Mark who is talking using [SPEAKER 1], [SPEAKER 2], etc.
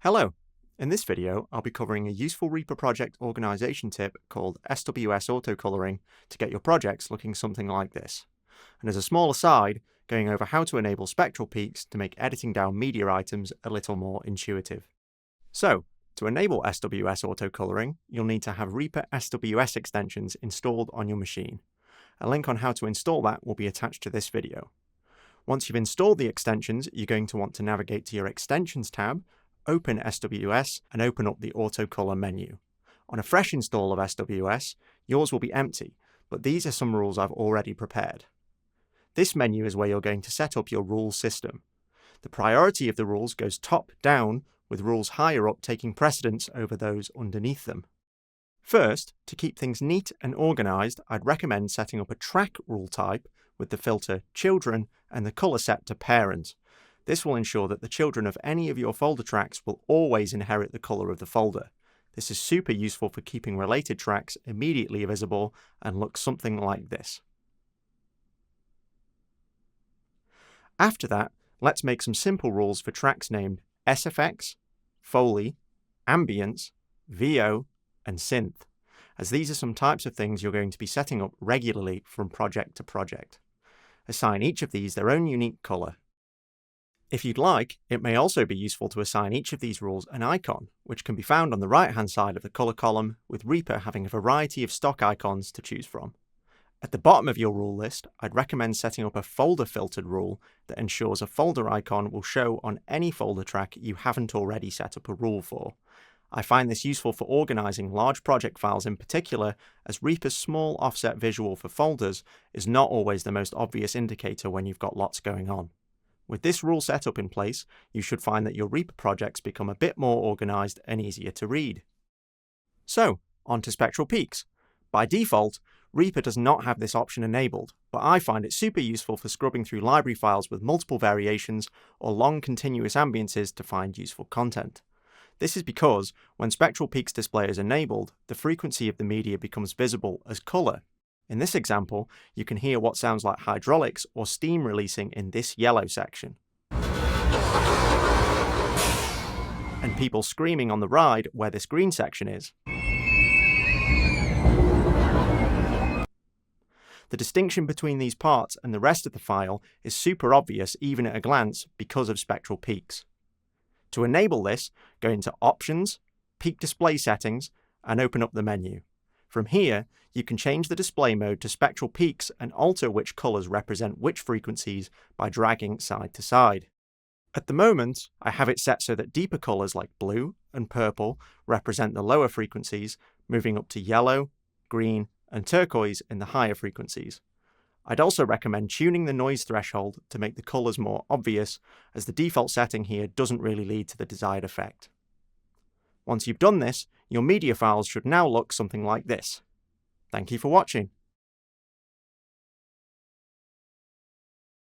[SPEAKER 1] Hello! In this video, I'll be covering a useful Reaper project organisation tip called SWS Auto Colouring to get your projects looking something like this. And as a small aside, going over how to enable Spectral Peaks to make editing down media items a little more intuitive. So, to enable SWS Auto Colouring, you'll need to have Reaper SWS extensions installed on your machine. A link on how to install that will be attached to this video. Once you've installed the extensions, you're going to want to navigate to your Extensions tab, open SWS, and open up the Auto Colour menu. On a fresh install of SWS, yours will be empty, but these are some rules I've already prepared. This menu is where you're going to set up your rules system. The priority of the rules goes top down, with rules higher up taking precedence over those underneath them. First, to keep things neat and organised, I'd recommend setting up a track rule type with the filter Children and the colour set to Parent. This will ensure that the children of any of your folder tracks will always inherit the colour of the folder. This is super useful for keeping related tracks immediately visible and looks something like this. After that, let's make some simple rules for tracks named SFX, Foley, Ambience, VO, and Synth, as these are some types of things you're going to be setting up regularly from project to project. Assign each of these their own unique colour. If you'd like, it may also be useful to assign each of these rules an icon, which can be found on the right-hand side of the colour column, with Reaper having a variety of stock icons to choose from. At the bottom of your rule list, I'd recommend setting up a folder filtered rule that ensures a folder icon will show on any folder track you haven't already set up a rule for. I find this useful for organising large project files in particular, as Reaper's small offset visual for folders is not always the most obvious indicator when you've got lots going on. With this rule setup in place, you should find that your Reaper projects become a bit more organised and easier to read. So, on to Spectral Peaks. By default, Reaper does not have this option enabled, but I find it super useful for scrubbing through library files with multiple variations or long continuous ambiances to find useful content. This is because, when Spectral Peaks display is enabled, the frequency of the media becomes visible as colour. In this example, you can hear what sounds like hydraulics or steam releasing in this yellow section, and people screaming on the ride where this green section is. The distinction between these parts and the rest of the file is super obvious even at a glance because of Spectral Peaks. To enable this, go into Options, Peak Display Settings, and open up the menu. From here, you can change the display mode to Spectral Peaks and alter which colours represent which frequencies by dragging side to side. At the moment, I have it set so that deeper colours like blue and purple represent the lower frequencies, moving up to yellow, green, and turquoise in the higher frequencies. I'd also recommend tuning the noise threshold to make the colours more obvious, as the default setting here doesn't really lead to the desired effect. Once you've done this, your media files should now look something like this. Thank you for watching.